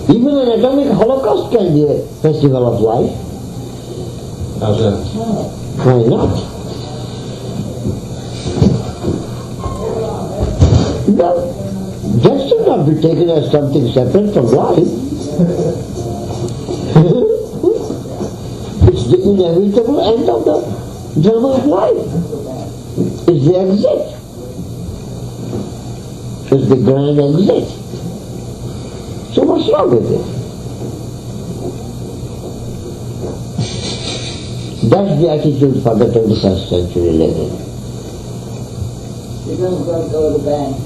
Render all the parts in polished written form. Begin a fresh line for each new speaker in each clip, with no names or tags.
Even an atomic holocaust can be a festival of life.
How's that?
Why not? Well, that should not be taken as something separate from life. It's the inevitable end of the drama of life. It's the exit. It's the grand exit. So what's wrong with it? That's the attitude for the 21st century living.
You don't go to the bank.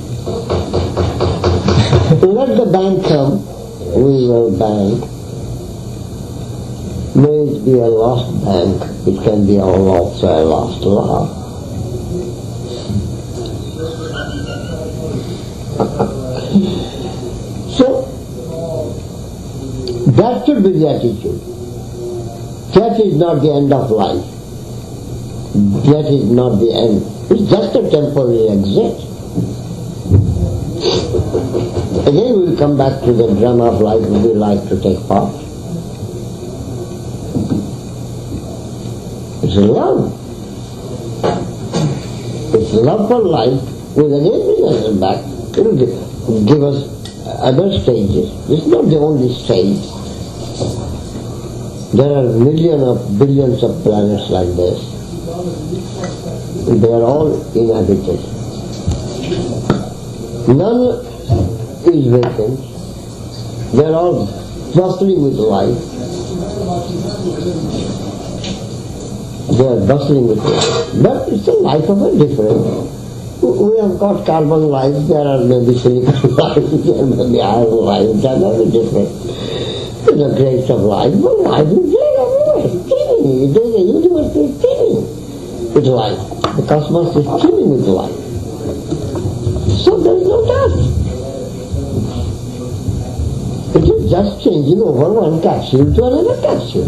Let the bank come, we will bank. May it be a lost bank, it can be also a lost love. So, that should be the attitude. That is not the end of life. That is not the end. It's just a temporary exit. Again we will come back to the drama of life we like to take part. It's love. It's love for life will again bring us back. It will give us other stages. It's not the only stage. There are millions of billions of planets like this. They are all inhabited. None is vacant. They are all bustling with life. They are bustling with life. But it's a life of a different. We have got carbon life, there are maybe silicon life, there may be iron life, they are very different. It's a grace of life, but life is there everywhere. It's teeming. The universe is teeming with life. The cosmos is teeming with life. So there is no doubt. It is just changing over one capsule to another capsule.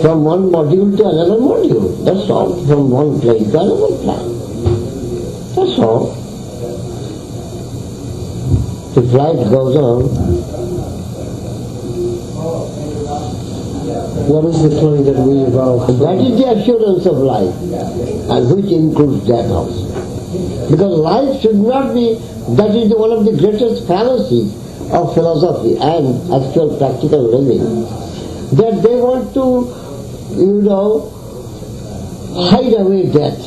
From one module to another module. That's all. From one plane to another plane. That's all. The flight goes on.
What is the plane that we evolve?
That is the assurance of life, and which includes that also. Because life should not be, that is one of the greatest fallacies of philosophy and actual practical living. That they want to, hide away death.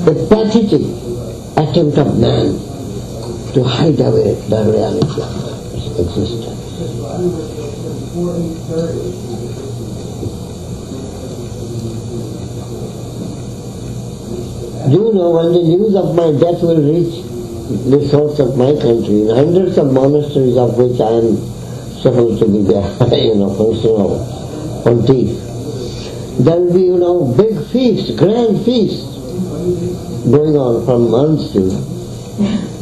A pathetic attempt of man to hide away the reality of his existence. Do you know when the news of my death will reach the source of my country, in hundreds of monasteries of which I am supposed to be there, functional pontiff, there will be, big feast, grand feast going on from months to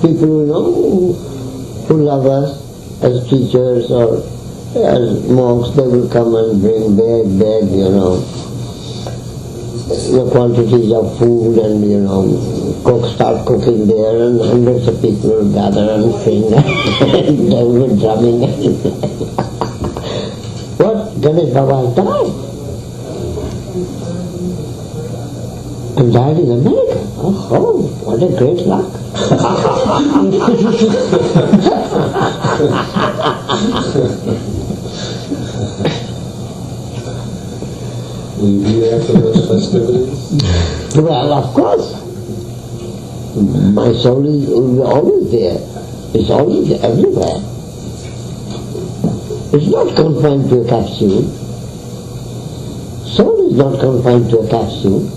people, who love us as teachers or as monks. They will come and bring big, quantities of food and, start cooking there, and hundreds of people will gather and sing and they will be drumming. What? Ganesh Baba has died. And died in America. Oh, what a great luck.
Will you be there for those festivities?
Well, of course. My soul will be always there. It's always everywhere. It's not confined to a capsule. Soul is not confined to a capsule.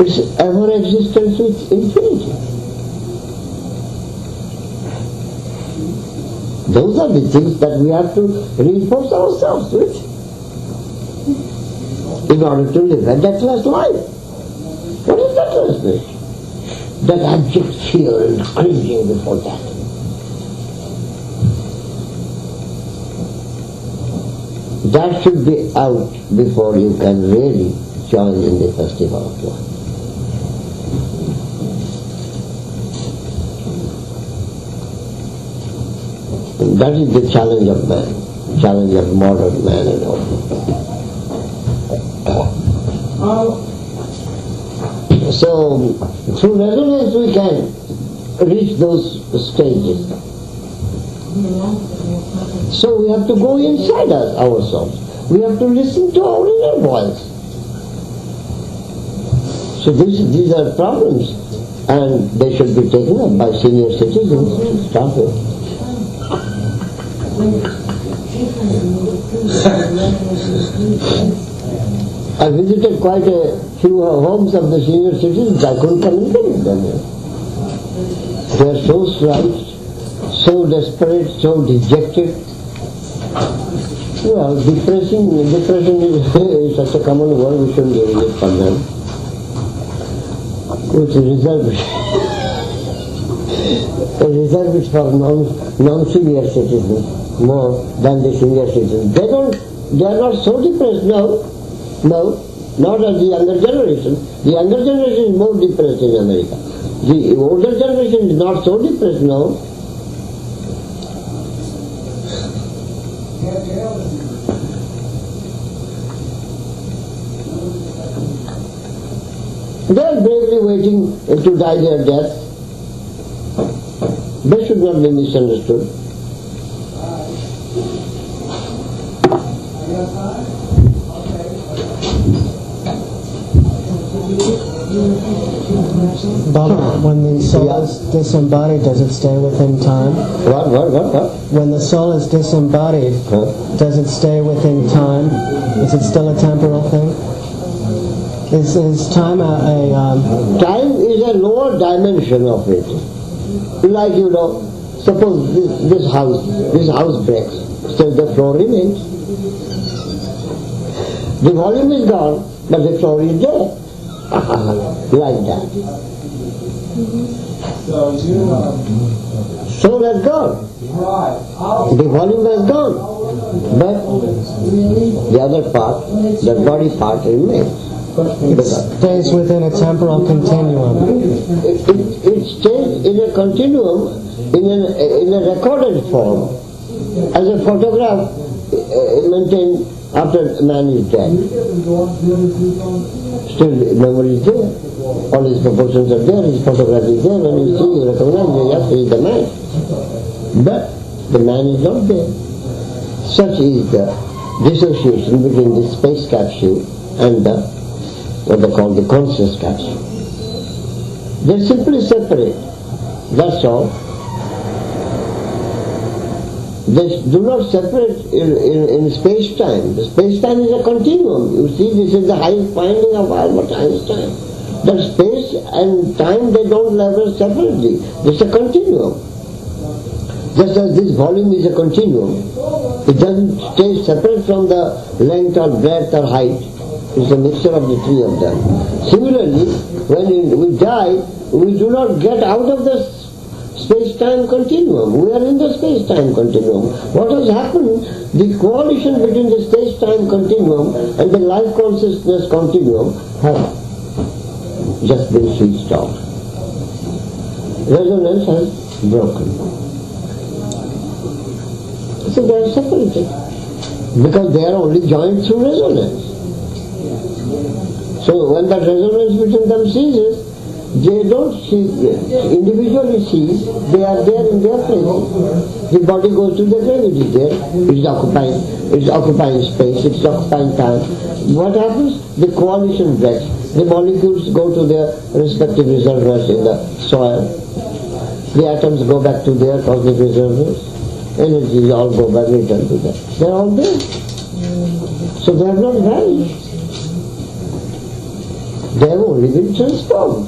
It's ever existence with infinity. Those are the things that we have to reinforce ourselves with in order to live a deathless life. What is deathlessness? That abject fear and cringing before that. That should be out before you can really join in the festival of life. That is the challenge of man, challenge of modern man and all. So, through resonance we can reach those stages. So we have to go inside us, ourselves. We have to listen to our inner voice. So these are problems, and they should be taken up by senior citizens to start with. I visited quite a few homes of the senior citizens. I couldn't communicate with them. They are so slouched, so desperate, so dejected. Well, depression is such a common word, we shouldn't use it for them. It's reserved it for non-senior citizens more than the senior citizens. They are not so depressed now. No, not as the younger generation. The younger generation is more depressed in America. The older generation is not so depressed now. They are bravely waiting to die their death. They should not be misunderstood.
But when the soul is disembodied, does it stay within time?
What?
When the soul is disembodied, does it stay within time? Is it still a temporal thing? Is time
Time is a lower dimension of it. Like, suppose this house breaks, still the floor remains. The volume is gone, but the floor is there. Like that. Soul has gone. The volume has gone. But the other part, the body part remains.
it stays within a temporal continuum?
It stays in a continuum, in a recorded form, as a photograph maintained after man is dead. Still memory is there. All his proportions are there, his photograph is there, and you see, you recognize, yes, he is the man. But the man is not there. Such is the dissociation between the space capsule and the, what they call the conscious capsule. They're simply separate. That's all. They do not separate in space-time. The space-time is a continuum. You see, this is the highest finding of Albert Einstein. That space and time, they don't level separately. It's a continuum. Just as this volume is a continuum, it doesn't stay separate from the length or breadth or height. It's a mixture of the three of them. Similarly, when we die, we do not get out of the space-time continuum. We are in the space-time continuum. What has happened? The coalition between the space-time continuum and the life consciousness continuum has just been switched off. Resonance has broken. So they are separated because they are only joined through resonance. So when that resonance between them ceases, they don't see, individually cease, they are there in their place. The body goes to the grave, it is there, it's occupying space, it's occupying time. What happens? The coalition breaks. The molecules go to their respective reservoirs in the soil. The atoms go back to their cosmic reservoirs. Energies all go back, return to them. They are all there. So they have not vanished. They have only been transformed.